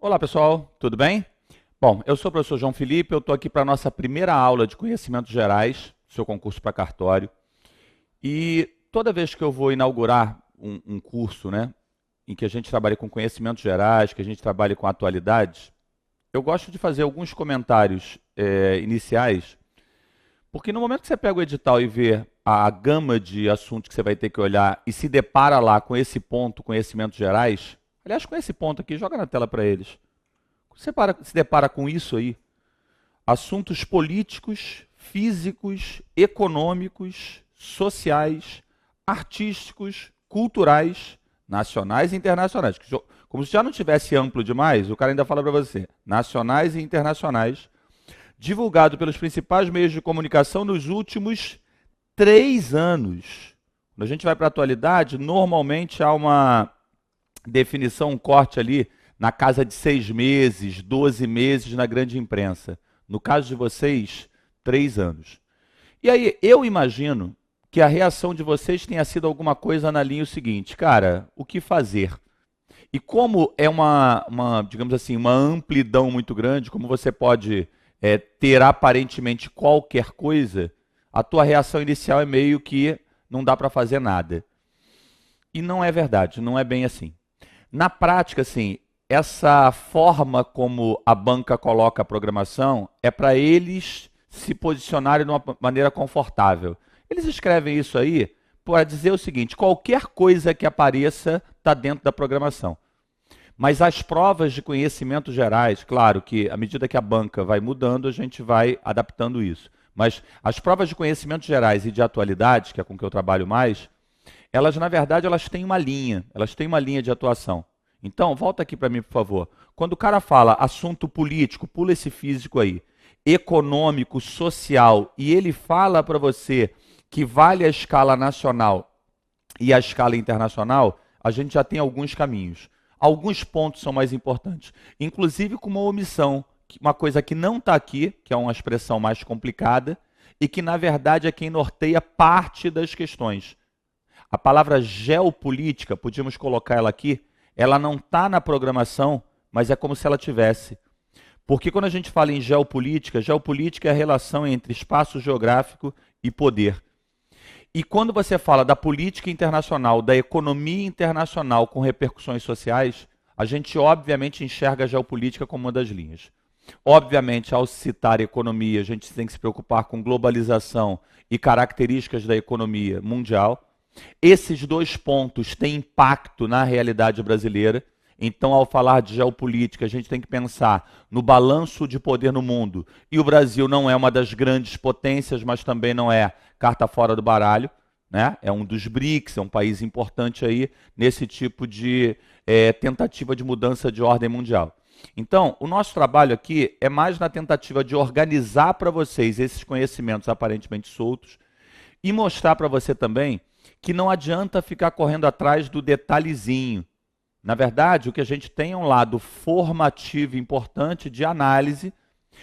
Olá pessoal, tudo bem? Bom, eu sou o professor João Felipe, eu estou aqui para a nossa primeira aula de conhecimentos gerais, seu concurso para cartório. E toda vez que eu vou inaugurar um curso, né, em que a gente trabalha com conhecimentos gerais, que a gente trabalha com atualidades, eu gosto de fazer alguns comentários iniciais, porque no momento que você pega o edital e vê a gama de assuntos que você vai ter que olhar e se depara lá com esse ponto, conhecimentos gerais, aliás, com esse ponto aqui, joga na tela para eles. Você se depara com isso aí, assuntos políticos, físicos, econômicos, sociais, artísticos, culturais, nacionais e internacionais. Como se já não tivesse amplo demais, o cara ainda fala para você, nacionais e internacionais, divulgado pelos principais meios de comunicação nos últimos 3 anos. Quando a gente vai para a atualidade, normalmente há uma definição, um corte ali, na casa de 6 meses, 12 meses na grande imprensa. No caso de vocês, 3 anos. E aí, eu imagino que a reação de vocês tenha sido alguma coisa na linha seguinte, cara, o que fazer? E como é digamos assim, uma amplidão muito grande, como você pode ter aparentemente qualquer coisa, a tua reação inicial é meio que não dá para fazer nada. E não é verdade, não é bem assim. Na prática, assim, essa forma como a banca coloca a programação é para eles se posicionarem de uma maneira confortável. Eles escrevem isso aí para dizer o seguinte, qualquer coisa que apareça está dentro da programação. Mas as provas de conhecimentos gerais, claro que à medida que a banca vai mudando, a gente vai adaptando isso. Mas as provas de conhecimentos gerais e de atualidades, que é com que eu trabalho mais, elas, na verdade, elas têm uma linha de atuação. Então, volta aqui para mim, por favor. Quando o cara fala assunto político, pula esse físico aí, econômico, social, e ele fala para você que vale a escala nacional e a escala internacional, a gente já tem alguns caminhos. Alguns pontos são mais importantes, inclusive com uma omissão, uma coisa que não está aqui, que é uma expressão mais complicada, e que, na verdade, é quem norteia parte das questões. A palavra geopolítica, podíamos colocar ela aqui, ela não está na programação, mas é como se ela tivesse. Porque quando a gente fala em geopolítica, geopolítica é a relação entre espaço geográfico e poder. E quando você fala da política internacional, da economia internacional com repercussões sociais, a gente obviamente enxerga a geopolítica como uma das linhas. Obviamente, ao citar economia, a gente tem que se preocupar com globalização e características da economia mundial. Esses dois pontos têm impacto na realidade brasileira. Então, ao falar de geopolítica, a gente tem que pensar no balanço de poder no mundo. E o Brasil não é uma das grandes potências, mas também não é carta fora do baralho, né? É um dos BRICS, é um país importante aí nesse tipo de tentativa de mudança de ordem mundial. Então, o nosso trabalho aqui é mais na tentativa de organizar para vocês esses conhecimentos aparentemente soltos e mostrar para você também que não adianta ficar correndo atrás do detalhezinho. Na verdade, o que a gente tem é um lado formativo importante de análise,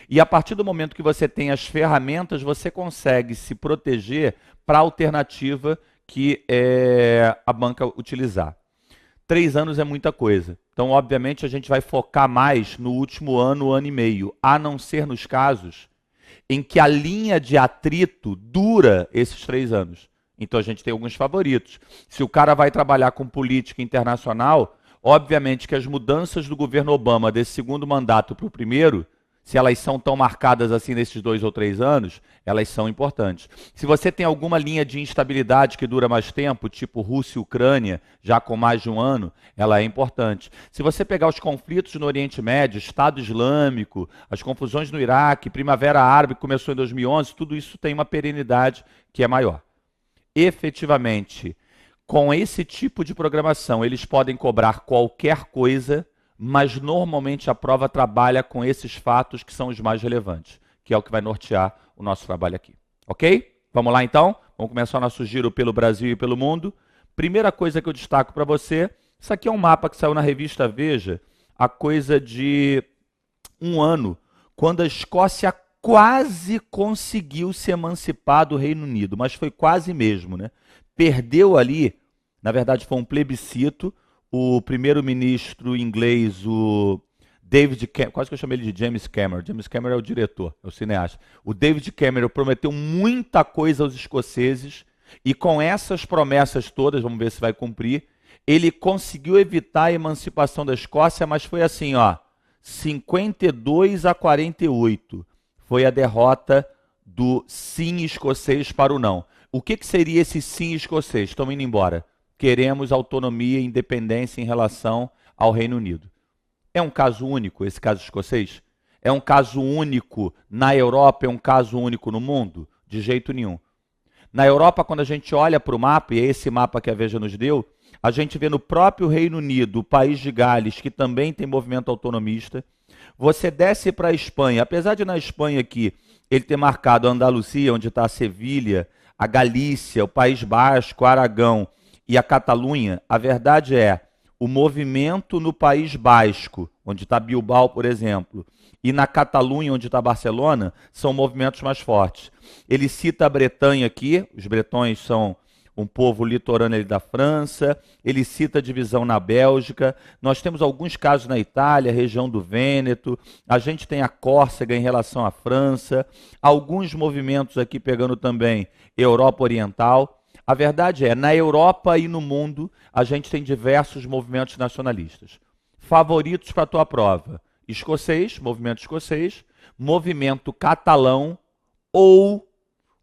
e a partir do momento que você tem as ferramentas, você consegue se proteger para a alternativa que a banca utilizar. 3 anos é muita coisa. Então, obviamente, a gente vai focar mais no último ano, ano e meio, a não ser nos casos em que a linha de atrito dura esses 3 anos. Então, a gente tem alguns favoritos. Se o cara vai trabalhar com política internacional, obviamente que as mudanças do governo Obama desse segundo mandato para o primeiro, se elas são tão marcadas assim nesses 2 ou 3 anos, elas são importantes. Se você tem alguma linha de instabilidade que dura mais tempo, tipo Rússia e Ucrânia, já com mais de 1 ano, ela é importante. Se você pegar os conflitos no Oriente Médio, Estado Islâmico, as confusões no Iraque, Primavera Árabe que começou em 2011, tudo isso tem uma perenidade que é maior. Efetivamente, com esse tipo de programação, eles podem cobrar qualquer coisa, mas normalmente a prova trabalha com esses fatos que são os mais relevantes, que é o que vai nortear o nosso trabalho aqui. Ok? Vamos lá então? Vamos começar o nosso giro pelo Brasil e pelo mundo. Primeira coisa que eu destaco para você, isso aqui é um mapa que saiu na revista Veja, há coisa de 1 ano, quando a Escócia quase conseguiu se emancipar do Reino Unido, mas foi quase mesmo, né? Perdeu ali, na verdade foi um plebiscito, o primeiro-ministro inglês, o Quase que eu chamei ele de James Cameron. James Cameron é o diretor, é o cineasta. O David Cameron prometeu muita coisa aos escoceses e com essas promessas todas, vamos ver se vai cumprir, ele conseguiu evitar a emancipação da Escócia, mas foi assim, ó, 52-48. Foi a derrota do sim escocês para o não. O que seria esse sim escocês? Estamos indo embora. Queremos autonomia e independência em relação ao Reino Unido. É um caso único esse caso escocês? É um caso único na Europa? É um caso único no mundo? De jeito nenhum. Na Europa, quando a gente olha para o mapa, e é esse mapa que a Veja nos deu, a gente vê no próprio Reino Unido, o país de Gales, que também tem movimento autonomista. Você desce para a Espanha, apesar de na Espanha aqui ele ter marcado a Andalucia, onde está a Sevilha, a Galícia, o País Basco, Aragão e a Catalunha, a verdade é, o movimento no País Basco, onde está Bilbao, por exemplo, e na Catalunha, onde está Barcelona, são movimentos mais fortes. Ele cita a Bretanha aqui, os bretões são um povo litorâneo da França, ele cita a divisão na Bélgica, nós temos alguns casos na Itália, região do Vêneto, a gente tem a Córcega em relação à França, alguns movimentos aqui pegando também Europa Oriental. A verdade é, na Europa e no mundo, a gente tem diversos movimentos nacionalistas. Favoritos para a tua prova, escocês, movimento catalão ou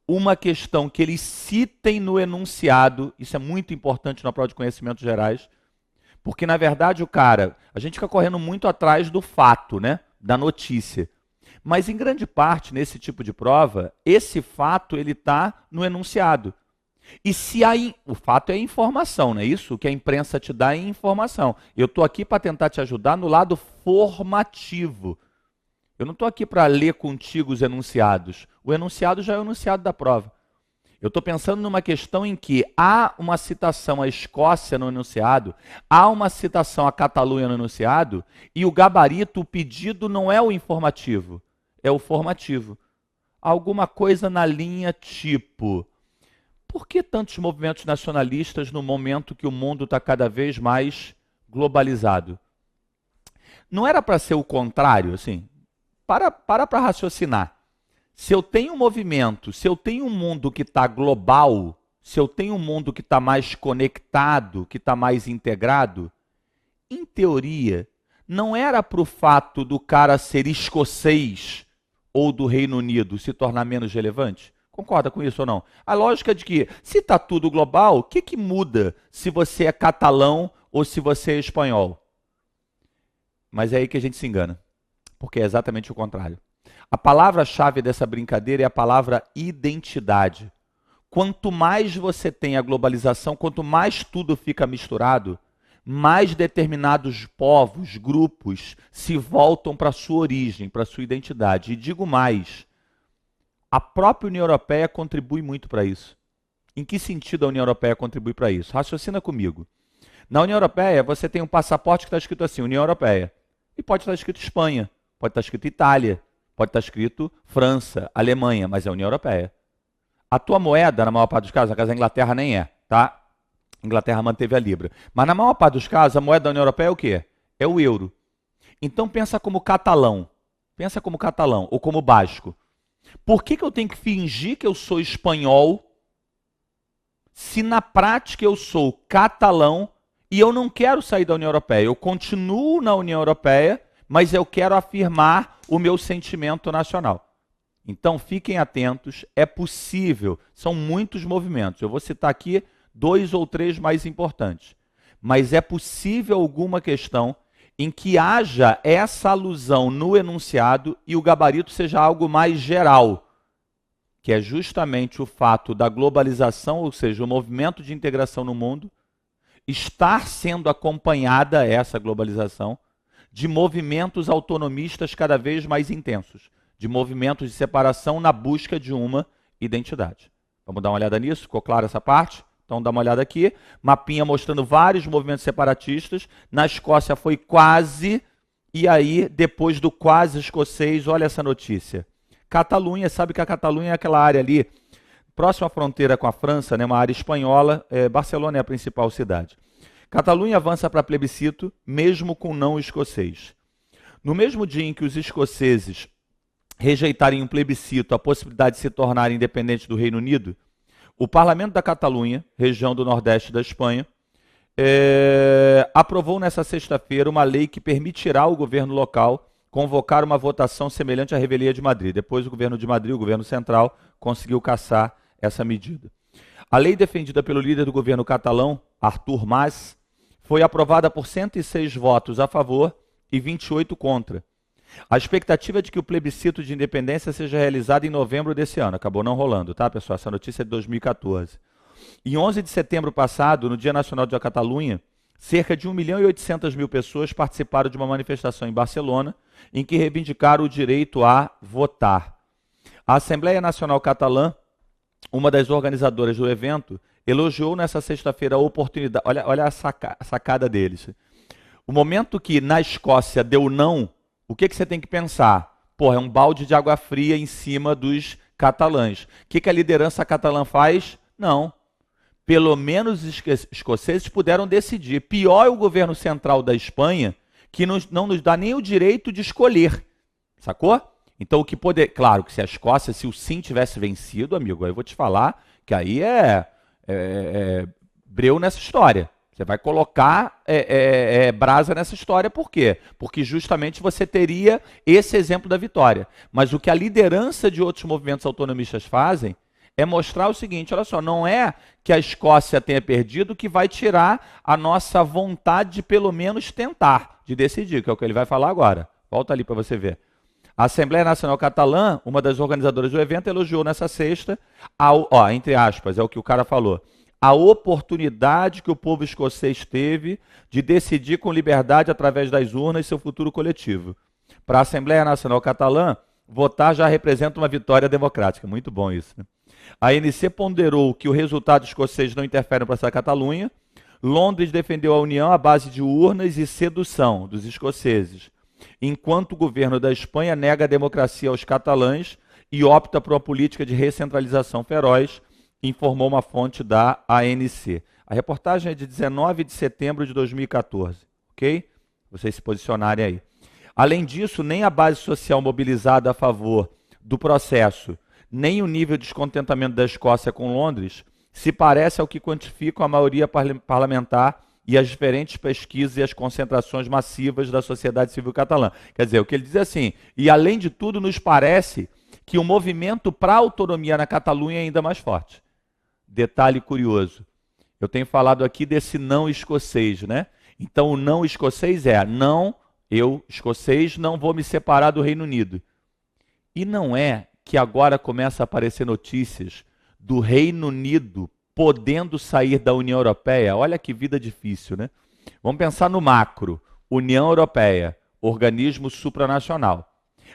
uma questão que eles citem no enunciado, isso é muito importante na prova de conhecimentos gerais, porque na verdade a gente fica correndo muito atrás do fato, né, da notícia. Mas em grande parte, nesse tipo de prova, esse fato ele está no enunciado. E se o fato é informação, não é isso? O que a imprensa te dá é informação. Eu estou aqui para tentar te ajudar no lado formativo. Eu não estou aqui para ler contigo os enunciados. O enunciado já é o enunciado da prova. Eu estou pensando numa questão em que há uma citação à Escócia no enunciado, há uma citação à Catalunha no enunciado, e o gabarito, o pedido não é o informativo, é o formativo. Alguma coisa na linha tipo: por que tantos movimentos nacionalistas no momento que o mundo está cada vez mais globalizado? Não era para ser o contrário, assim? Para raciocinar. Se eu tenho um movimento, se eu tenho um mundo que está global, se eu tenho um mundo que está mais conectado, que está mais integrado, em teoria, não era para o fato do cara ser escocês ou do Reino Unido se tornar menos relevante? Concorda com isso ou não? A lógica é de que, se está tudo global, o que muda se você é catalão ou se você é espanhol? Mas é aí que a gente se engana, porque é exatamente o contrário. A palavra-chave dessa brincadeira é a palavra identidade. Quanto mais você tem a globalização, quanto mais tudo fica misturado, mais determinados povos, grupos, se voltam para a sua origem, para a sua identidade. E digo mais, a própria União Europeia contribui muito para isso. Em que sentido a União Europeia contribui para isso? Raciocina comigo. Na União Europeia, você tem um passaporte que está escrito assim, União Europeia. E pode estar escrito Espanha, pode estar escrito Itália, pode estar escrito França, Alemanha, mas é a União Europeia. A tua moeda, na maior parte dos casos, a casa da Inglaterra nem é, tá? A Inglaterra manteve a Libra. Mas na maior parte dos casos, a moeda da União Europeia é o quê? É o euro. Então pensa como catalão. Pensa como catalão ou como basco. Por que eu tenho que fingir que eu sou espanhol se na prática eu sou catalão e eu não quero sair da União Europeia? Eu continuo na União Europeia, mas eu quero afirmar o meu sentimento nacional. Então fiquem atentos, é possível, são muitos movimentos. Eu vou citar aqui 2 ou 3 mais importantes. Mas é possível alguma questão em que haja essa alusão no enunciado e o gabarito seja algo mais geral, que é justamente o fato da globalização, ou seja, o movimento de integração no mundo, estar sendo acompanhada, essa globalização, de movimentos autonomistas cada vez mais intensos, de movimentos de separação na busca de uma identidade. Vamos dar uma olhada nisso? Ficou clara essa parte? Então dá uma olhada aqui, mapinha mostrando vários movimentos separatistas. Na Escócia foi quase, e aí depois do quase escocês, olha essa notícia. Catalunha, sabe que a Catalunha é aquela área ali, próxima à fronteira com a França, né, uma área espanhola, Barcelona é a principal cidade. Catalunha avança para plebiscito, mesmo com não escocês. No mesmo dia em que os escoceses rejeitarem um plebiscito a possibilidade de se tornarem independentes do Reino Unido, o Parlamento da Catalunha, região do Nordeste da Espanha, aprovou nessa sexta-feira uma lei que permitirá ao governo local convocar uma votação semelhante à revelia de Madrid. Depois o governo de Madrid, o governo central, conseguiu cassar essa medida. A lei defendida pelo líder do governo catalão, Artur Mas, foi aprovada por 106 votos a favor e 28 contra. A expectativa é de que o plebiscito de independência seja realizado em novembro desse ano. Acabou não rolando, tá, pessoal? Essa notícia é de 2014. Em 11 de setembro passado, no Dia Nacional da Catalunha, cerca de 1.800.000 pessoas participaram de uma manifestação em Barcelona, em que reivindicaram o direito a votar. A Assembleia Nacional Catalã, uma das organizadoras do evento, elogiou nessa sexta-feira a oportunidade. Olha a sacada deles. O momento que na Escócia deu não, o que você tem que pensar? Pô, é um balde de água fria em cima dos catalães. O que a liderança catalã faz? Não. Pelo menos os escoceses puderam decidir. Pior é o governo central da Espanha, que não nos dá nem o direito de escolher. Sacou? Então, o que poder. Claro que se a Escócia, se o sim tivesse vencido, amigo, aí eu vou te falar que aí breu nessa história. Você vai colocar brasa nessa história, por quê? Porque justamente você teria esse exemplo da vitória. Mas o que a liderança de outros movimentos autonomistas fazem é mostrar o seguinte, olha só, não é que a Escócia tenha perdido que vai tirar a nossa vontade de pelo menos tentar, de decidir, que é o que ele vai falar agora. Volta ali para você ver. A Assembleia Nacional Catalã, uma das organizadoras do evento, elogiou nessa sexta, entre aspas, é o que o cara falou, a oportunidade que o povo escocês teve de decidir com liberdade através das urnas seu futuro coletivo. Para a Assembleia Nacional Catalã, votar já representa uma vitória democrática. Muito bom isso, né? A ANC ponderou que o resultado escocês não interfere no processo da Catalunha. Londres defendeu a União à base de urnas e sedução dos escoceses, enquanto o governo da Espanha nega a democracia aos catalães e opta por uma política de recentralização feroz, informou uma fonte da ANC. A reportagem é de 19 de setembro de 2014, ok? Vocês se posicionarem aí. Além disso, nem a base social mobilizada a favor do processo, nem o nível de descontentamento da Escócia com Londres se parece ao que quantificam a maioria parlamentar e as diferentes pesquisas e as concentrações massivas da sociedade civil catalã. Quer dizer, o que ele diz é assim, e além de tudo nos parece que o movimento para a autonomia na Catalunha é ainda mais forte. Detalhe curioso, eu tenho falado aqui desse não escocês, né? Então o não escocês é, não, eu, escocês, não vou me separar do Reino Unido. E não é que agora começa a aparecer notícias do Reino Unido podendo sair da União Europeia. Olha que vida difícil, né? Vamos pensar no macro. União Europeia, organismo supranacional.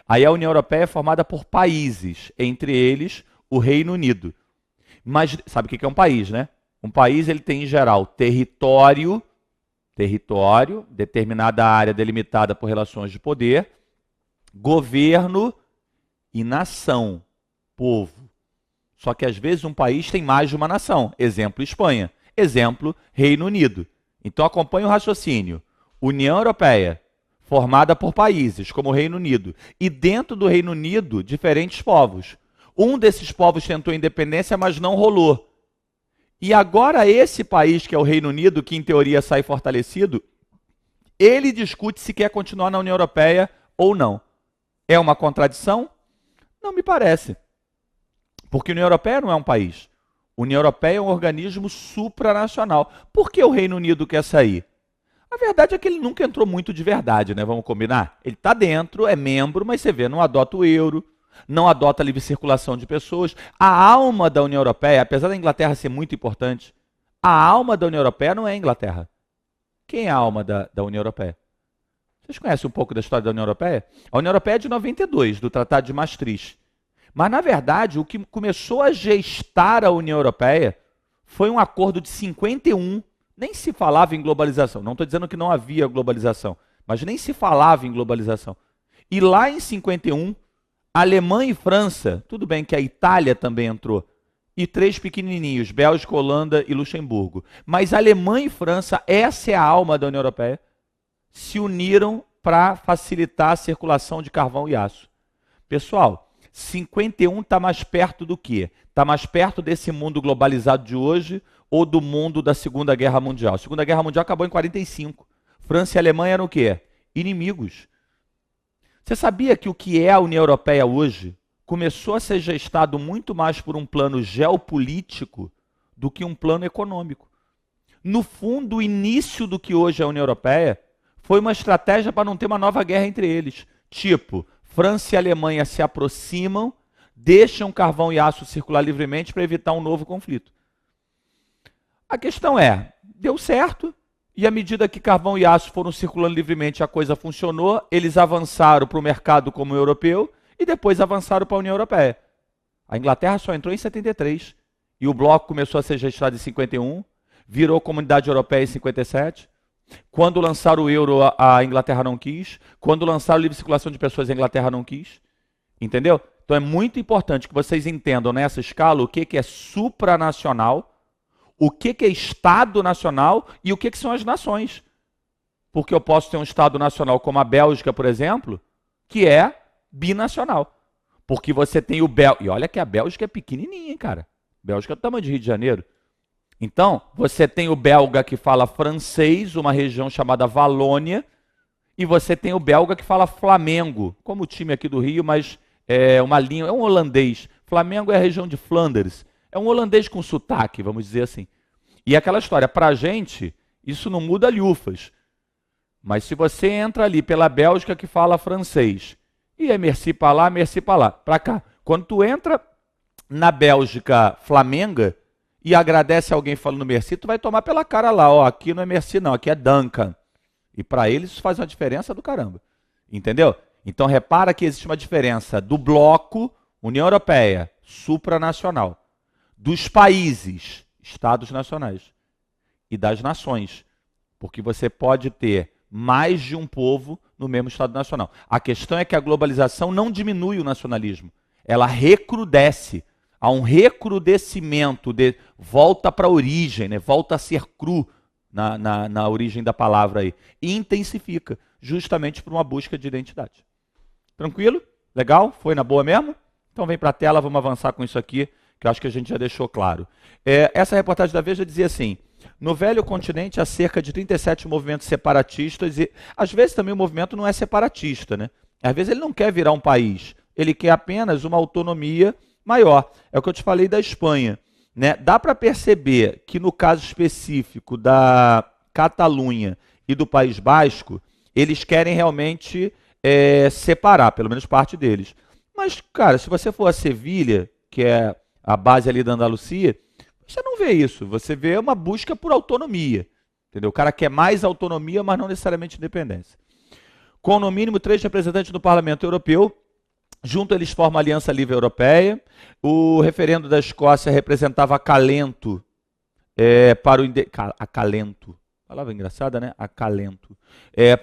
Aí a União Europeia é formada por países, entre eles o Reino Unido. Mas sabe o que é um país, né? Um país ele tem, em geral, território, determinada área delimitada por relações de poder, governo e nação, povo. Só que às vezes um país tem mais de uma nação. Exemplo, Espanha. Exemplo, Reino Unido. Então acompanhe o raciocínio. União Europeia, formada por países como o Reino Unido. E dentro do Reino Unido, diferentes povos. Um desses povos tentou independência, mas não rolou. E agora esse país, que é o Reino Unido, que em teoria sai fortalecido, ele discute se quer continuar na União Europeia ou não. É uma contradição? Não me parece. Porque a União Europeia não é um país. A União Europeia é um organismo supranacional. Por que o Reino Unido quer sair? A verdade é que ele nunca entrou muito de verdade, né? Vamos combinar? Ele está dentro, é membro, mas você vê, não adota o euro, não adota a livre circulação de pessoas. A alma da União Europeia, apesar da Inglaterra ser muito importante, a alma da União Europeia não é a Inglaterra. Quem é a alma da União Europeia? Vocês conhecem um pouco da história da União Europeia? A União Europeia é de 92, do Tratado de Maastricht. Mas, na verdade, o que começou a gestar a União Europeia foi um acordo de 51. Nem se falava em globalização. Não estou dizendo que não havia globalização, mas nem se falava em globalização. E lá em 51, Alemanha e França, tudo bem que a Itália também entrou, e 3 pequenininhos, Bélgica, Holanda e Luxemburgo. Mas Alemanha e França, essa é a alma da União Europeia, se uniram para facilitar a circulação de carvão e aço. Pessoal, 51 está mais perto do quê? Está mais perto desse mundo globalizado de hoje ou do mundo da Segunda Guerra Mundial? A Segunda Guerra Mundial acabou em 45. França e Alemanha eram o quê? Inimigos. Você sabia que o que é a União Europeia hoje começou a ser gestado muito mais por um plano geopolítico do que um plano econômico? No fundo, o início do que hoje é a União Europeia foi uma estratégia para não ter uma nova guerra entre eles. Tipo, França e Alemanha se aproximam, deixam carvão e aço circular livremente para evitar um novo conflito. A questão é, deu certo, e à medida que carvão e aço foram circulando livremente, a coisa funcionou, eles avançaram para o mercado como europeu e depois avançaram para a União Europeia. A Inglaterra só entrou em 73 e o bloco começou a ser registrado em 51, virou Comunidade Europeia em 57. Quando lançaram o euro, a Inglaterra não quis. Quando lançaram a livre circulação de pessoas, a Inglaterra não quis. Entendeu? Então é muito importante que vocês entendam nessa escala o que é supranacional, o que é Estado nacional e o que são as nações. Porque eu posso ter um Estado nacional como a Bélgica, por exemplo, que é binacional. Porque você tem o E olha que a Bélgica é pequenininha, hein, cara. Bélgica é do tamanho de Rio de Janeiro. Então, você tem o belga que fala francês, uma região chamada Valônia, e você tem o belga que fala Flamengo, como o time aqui do Rio, mas é uma língua, é um holandês. Flamengo é a região de Flandres. É um holandês com sotaque, vamos dizer assim. E aquela história, para a gente, isso não muda lhufas. Mas se você entra ali pela Bélgica que fala francês, e é merci para lá, merci para lá, para cá. Quando tu entra na Bélgica flamenga, e agradece alguém falando merci, tu vai tomar pela cara lá, ó, aqui não é merci não, aqui é Duncan. E para eles isso faz uma diferença do caramba. Entendeu? Então repara que existe uma diferença do bloco, União Europeia, supranacional, dos países, estados nacionais, e das nações. Porque você pode ter mais de um povo no mesmo estado nacional. A questão é que a globalização não diminui o nacionalismo, ela recrudesce. Há um recrudescimento, volta para a origem, né? Volta a ser cru na origem da palavra aí. E intensifica, justamente por uma busca de identidade. Tranquilo? Legal? Foi na boa mesmo? Então vem para a tela, vamos avançar com isso aqui, que eu acho que a gente já deixou claro. Essa reportagem da Veja dizia assim, no velho continente há cerca de 37 movimentos separatistas e às vezes também o movimento não é separatista, né? Às vezes ele não quer virar um país, ele quer apenas uma autonomia maior. É o que eu te falei da Espanha. Né? Dá para perceber que no caso específico da Catalunha e do País Basco, eles querem realmente separar, pelo menos parte deles. Mas, cara, se você for a Sevilha, que é a base ali da Andalucia, você não vê isso. Você vê uma busca por autonomia. Entendeu? O cara quer mais autonomia, mas não necessariamente independência. Com no mínimo 3 representantes do Parlamento Europeu, junto eles formam a Aliança Livre Europeia. O referendo da Escócia representava acalento para o acalento. Palavra engraçada, né? Acalento.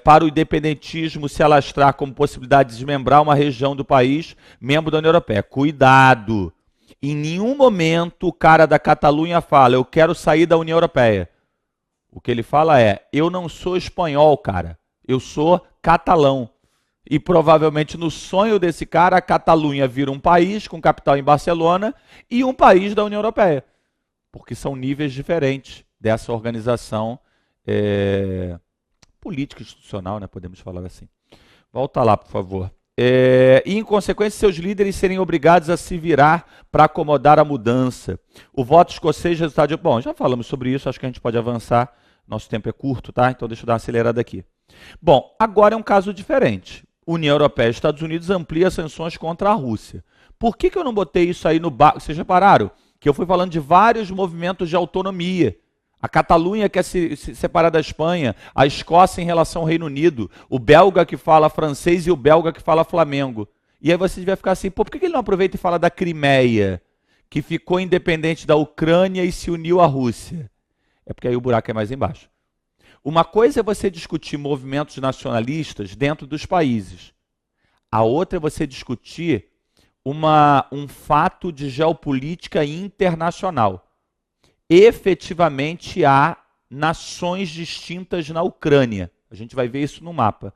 Para o independentismo se alastrar como possibilidade de desmembrar uma região do país membro da União Europeia. Cuidado! Em nenhum momento o cara da Catalunha fala, eu quero sair da União Europeia. O que ele fala é, eu não sou espanhol, cara. Eu sou catalão. E provavelmente no sonho desse cara, a Catalunha vira um país com capital em Barcelona e um país da União Europeia. Porque são níveis diferentes dessa organização política institucional, né? Podemos falar assim. Volta lá, por favor. E, em consequência, seus líderes serem obrigados a se virar para acomodar a mudança. O voto escocês, resultado de... Bom, já falamos sobre isso, acho que a gente pode avançar. Nosso tempo é curto, tá? Então deixa eu dar uma acelerada aqui. Bom, agora é um caso diferente. União Europeia e Estados Unidos ampliam sanções contra a Rússia. Por que eu não botei isso aí no barco? Vocês repararam que eu fui falando de vários movimentos de autonomia. A Catalunha quer se separar da Espanha, a Escócia em relação ao Reino Unido, o belga que fala francês e o belga que fala Flamengo. E aí você vai ficar assim, pô, por que ele não aproveita e fala da Crimeia, que ficou independente da Ucrânia e se uniu à Rússia? É porque aí o buraco é mais embaixo. Uma coisa é você discutir movimentos nacionalistas dentro dos países. A outra é você discutir um fato de geopolítica internacional. Efetivamente há nações distintas na Ucrânia. A gente vai ver isso no mapa.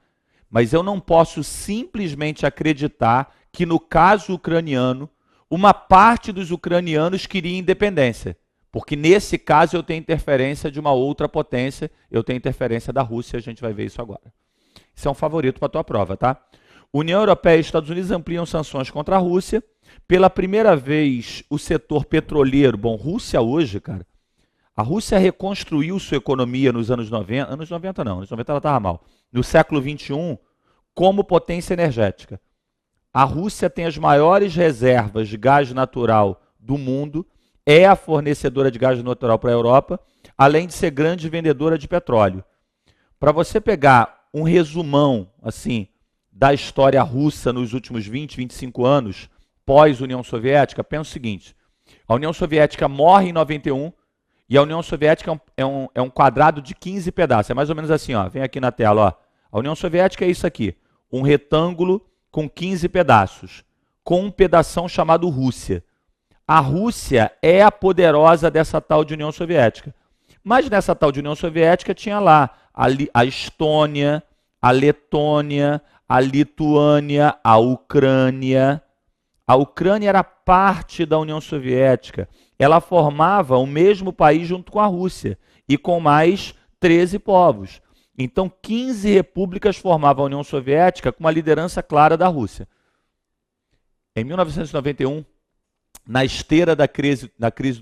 Mas eu não posso simplesmente acreditar que, no caso ucraniano, uma parte dos ucranianos queria independência. Porque nesse caso eu tenho interferência de uma outra potência, eu tenho interferência da Rússia, a gente vai ver isso agora. Isso é um favorito para a tua prova, tá? União Europeia e Estados Unidos ampliam sanções contra a Rússia. Pela primeira vez, o setor petroleiro... Bom, Rússia hoje, cara, a Rússia reconstruiu sua economia nos anos 90... Anos 90 não, anos 90 ela estava mal. No século 21, como potência energética. A Rússia tem as maiores reservas de gás natural do mundo, é a fornecedora de gás natural para a Europa, além de ser grande vendedora de petróleo. Para você pegar um resumão, assim, da história russa nos últimos 20, 25 anos, pós-União Soviética, pensa o seguinte: a União Soviética morre em 91 e a União Soviética é um quadrado de 15 pedaços. É mais ou menos assim, ó, vem aqui na tela. Ó. A União Soviética é isso aqui, um retângulo com 15 pedaços, com um pedação chamado Rússia. A Rússia é a poderosa dessa tal de União Soviética. Mas nessa tal de União Soviética tinha lá a Estônia, a Letônia, a Lituânia, a Ucrânia. A Ucrânia era parte da União Soviética. Ela formava o mesmo país junto com a Rússia e com mais 13 povos. Então, 15 repúblicas formavam a União Soviética com uma liderança clara da Rússia. Em 1991, na esteira da crise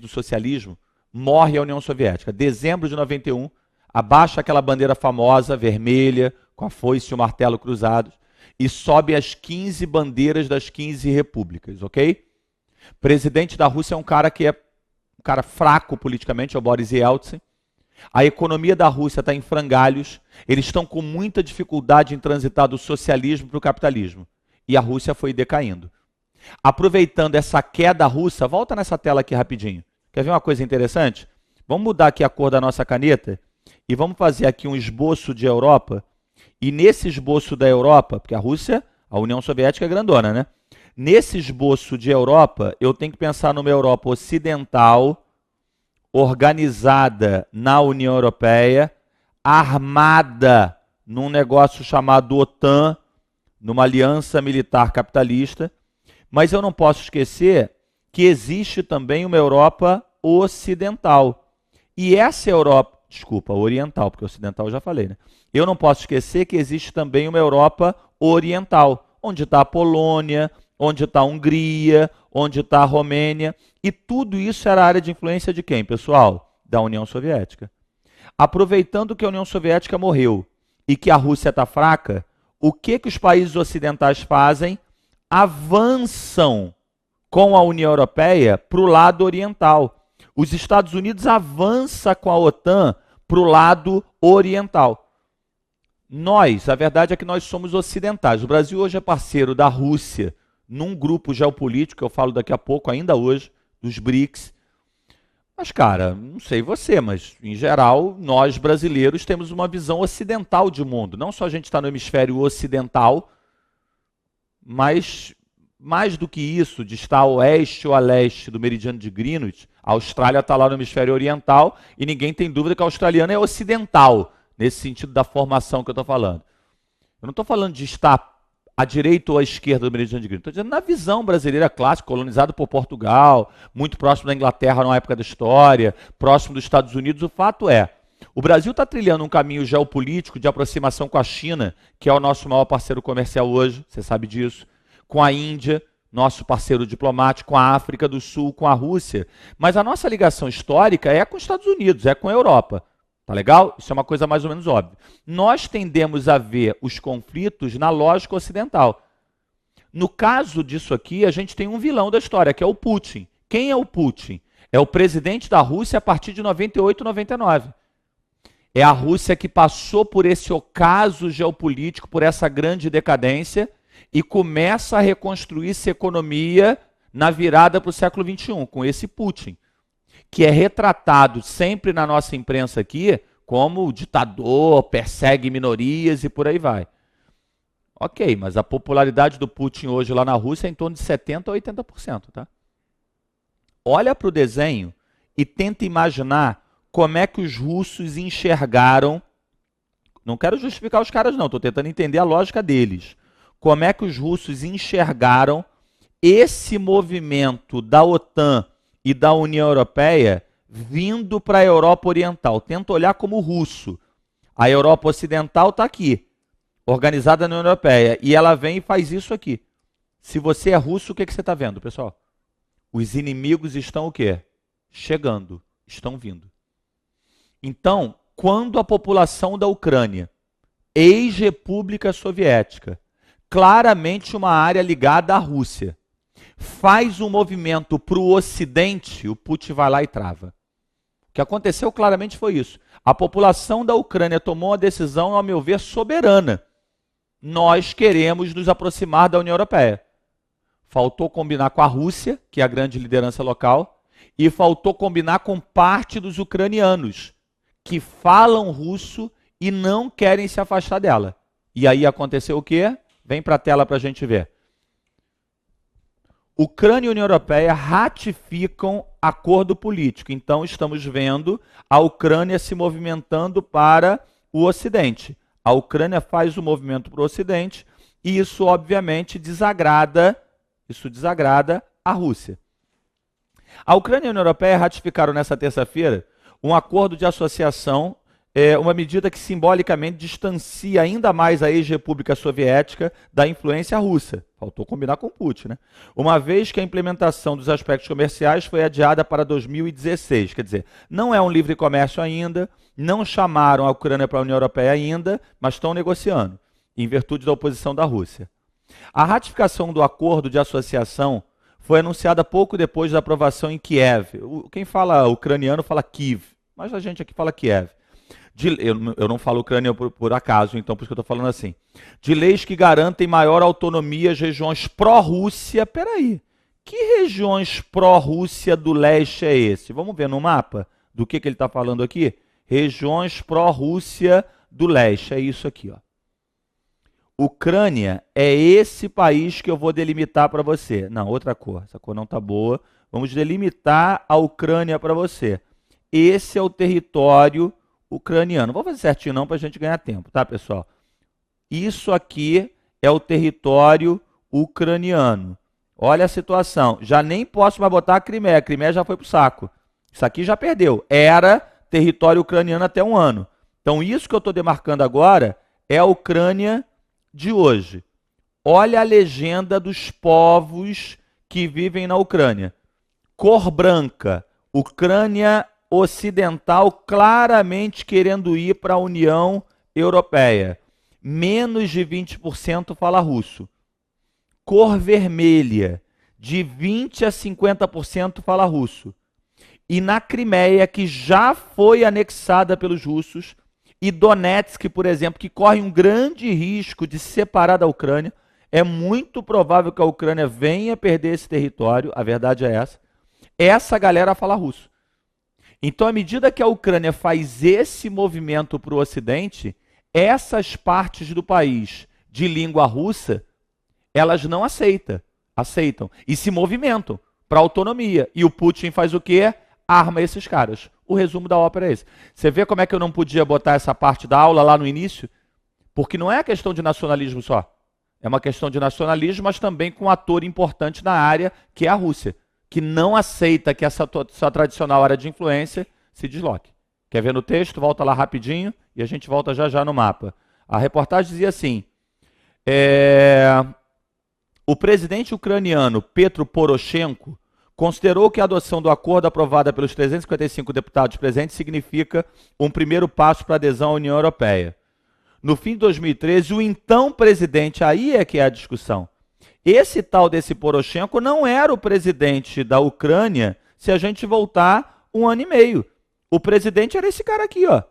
do socialismo, morre a União Soviética. Dezembro de 91, abaixa aquela bandeira famosa, vermelha, com a foice e o martelo cruzados, e sobe as 15 bandeiras das 15 repúblicas, ok? Presidente da Rússia é um cara que é um cara fraco politicamente, é o Boris Yeltsin. A economia da Rússia está em frangalhos, eles estão com muita dificuldade em transitar do socialismo para o capitalismo. E a Rússia foi decaindo. Aproveitando essa queda russa, volta nessa tela aqui rapidinho. Quer ver uma coisa interessante? Vamos mudar aqui a cor da nossa caneta e vamos fazer aqui um esboço de Europa. E nesse esboço da Europa, porque a Rússia, a União Soviética é grandona, né? Nesse esboço de Europa, eu tenho que pensar numa Europa ocidental, organizada na União Europeia, armada num negócio chamado OTAN, numa aliança militar capitalista. Mas eu não posso esquecer que existe também uma Europa ocidental. E essa Europa, desculpa, oriental, porque ocidental eu já falei, né? Eu não posso esquecer que existe também uma Europa oriental, onde está a Polônia, onde está a Hungria, onde está a Romênia. E tudo isso era área de influência de quem, pessoal? Da União Soviética. Aproveitando que a União Soviética morreu e que a Rússia está fraca, o que os países ocidentais fazem? Avançam com a União Europeia para o lado oriental. Os Estados Unidos avançam com a OTAN para o lado oriental. A verdade é que nós somos ocidentais. O Brasil hoje é parceiro da Rússia num grupo geopolítico, que eu falo daqui a pouco, ainda hoje, dos BRICS. Mas, cara, não sei você, mas, em geral, nós brasileiros temos uma visão ocidental de mundo. Não só a gente está no hemisfério ocidental, mas, mais do que isso, de estar a oeste ou a leste do meridiano de Greenwich, a Austrália está lá no hemisfério oriental e ninguém tem dúvida que a australiana é ocidental, nesse sentido da formação que eu estou falando. Eu não estou falando de estar à direita ou à esquerda do meridiano de Greenwich. Estou dizendo na visão brasileira clássica, colonizado por Portugal, muito próximo da Inglaterra numa época da história, próximo dos Estados Unidos. O fato é, o Brasil está trilhando um caminho geopolítico de aproximação com a China, que é o nosso maior parceiro comercial hoje, você sabe disso, com a Índia, nosso parceiro diplomático, com a África do Sul, com a Rússia. Mas a nossa ligação histórica é com os Estados Unidos, é com a Europa. Tá legal? Isso é uma coisa mais ou menos óbvia. Nós tendemos a ver os conflitos na lógica ocidental. No caso disso aqui, a gente tem um vilão da história, que é o Putin. Quem é o Putin? É o presidente da Rússia a partir de 98, 99. É a Rússia que passou por esse ocaso geopolítico, por essa grande decadência, e começa a reconstruir sua economia na virada para o século XXI, com esse Putin, que é retratado sempre na nossa imprensa aqui como ditador, persegue minorias e por aí vai. Ok, mas a popularidade do Putin hoje lá na Rússia é em torno de 70% a 80%, tá? Olha para o desenho e tenta imaginar como é que os russos enxergaram Não quero justificar os caras, não. Estou tentando entender a lógica deles. Como é que os russos enxergaram esse movimento da OTAN e da União Europeia vindo para a Europa Oriental? Tenta olhar como russo. A Europa Ocidental está aqui, organizada na União Europeia, e ela vem e faz isso aqui. Se você é russo, o que você está vendo, pessoal? Os inimigos estão o quê? Chegando, estão vindo. Então, quando a população da Ucrânia, ex-república soviética, claramente uma área ligada à Rússia, faz um movimento para o Ocidente, o Putin vai lá e trava. O que aconteceu claramente foi isso. A população da Ucrânia tomou uma decisão, ao meu ver, soberana. Nós queremos nos aproximar da União Europeia. Faltou combinar com a Rússia, que é a grande liderança local, e faltou combinar com parte dos ucranianos, que falam russo e não querem se afastar dela. E aí aconteceu o quê? Vem para a tela para a gente ver. Ucrânia e União Europeia ratificam acordo político. Então, estamos vendo a Ucrânia se movimentando para o Ocidente. A Ucrânia faz o movimento para o Ocidente e isso, obviamente, desagrada a Rússia. A Ucrânia e a União Europeia ratificaram nessa terça-feira um acordo de associação, uma medida que simbolicamente distancia ainda mais a ex-república soviética da influência russa. Faltou combinar com Putin, né? Uma vez que a implementação dos aspectos comerciais foi adiada para 2016. Quer dizer, não é um livre comércio ainda, não chamaram a Ucrânia para a União Europeia ainda, mas estão negociando, em virtude da oposição da Rússia. A ratificação do acordo de associação foi anunciada pouco depois da aprovação em Kiev. Quem fala ucraniano fala Kiev, mas a gente aqui fala Kiev. Eu não falo ucraniano por acaso, então por isso que eu estou falando assim. De leis que garantem maior autonomia às regiões pró-Rússia. Peraí, que regiões pró-Rússia do leste é esse? Vamos ver no mapa do que ele está falando aqui? Regiões pró-Rússia do leste, é isso aqui, ó. Ucrânia é esse país que eu vou delimitar para você. Não, outra cor, essa cor não está boa. Vamos delimitar a Ucrânia para você. Esse é o território ucraniano. Vou fazer certinho não para a gente ganhar tempo, tá, pessoal? Isso aqui é o território ucraniano. Olha a situação. Já nem posso mais botar a Crimeia. A Crimeia já foi para o saco. Isso aqui já perdeu. Era território ucraniano até um ano. Então, isso que eu estou demarcando agora é a Ucrânia de hoje. Olha a legenda dos povos que vivem na Ucrânia. Cor branca, Ucrânia Ocidental claramente querendo ir para a União Europeia. Menos de 20% fala russo. Cor vermelha, de 20% a 50% fala russo. E na Crimeia, que já foi anexada pelos russos, e Donetsk, por exemplo, que corre um grande risco de se separar da Ucrânia, é muito provável que a Ucrânia venha perder esse território, a verdade é essa. Essa galera fala russo. Então, à medida que a Ucrânia faz esse movimento para o Ocidente, essas partes do país de língua russa, elas não aceitam e se movimentam para a autonomia. E o Putin faz o quê? Arma esses caras. O resumo da ópera é esse. Você vê como é que eu não podia botar essa parte da aula lá no início? Porque não é questão de nacionalismo só. É uma questão de nacionalismo, mas também com um ator importante na área, que é a Rússia, que não aceita que essa sua tradicional área de influência se desloque. Quer ver no texto? Volta lá rapidinho e a gente volta já já no mapa. A reportagem dizia assim, o presidente ucraniano Petro Poroshenko considerou que a adoção do acordo aprovada pelos 355 deputados presentes significa um primeiro passo para a adesão à União Europeia. No fim de 2013, o então presidente, aí é que é a discussão, esse tal desse Poroshenko não era o presidente da Ucrânia se a gente voltar um ano e meio. O presidente era esse cara aqui, ó.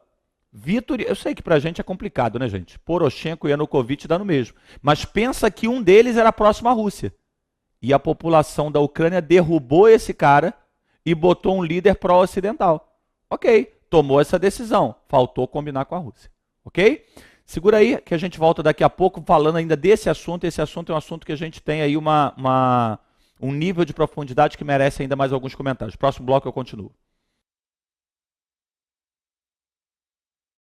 Vitor, eu sei que pra gente é complicado, né, gente? Poroshenko e Yanukovych dá no mesmo. Mas pensa que um deles era próximo à Rússia. E a população da Ucrânia derrubou esse cara e botou um líder pró-ocidental. Ok, tomou essa decisão. Faltou combinar com a Rússia. Ok? Segura aí que a gente volta daqui a pouco falando ainda desse assunto. Esse assunto é um assunto que a gente tem aí um nível de profundidade que merece ainda mais alguns comentários. Próximo bloco eu continuo.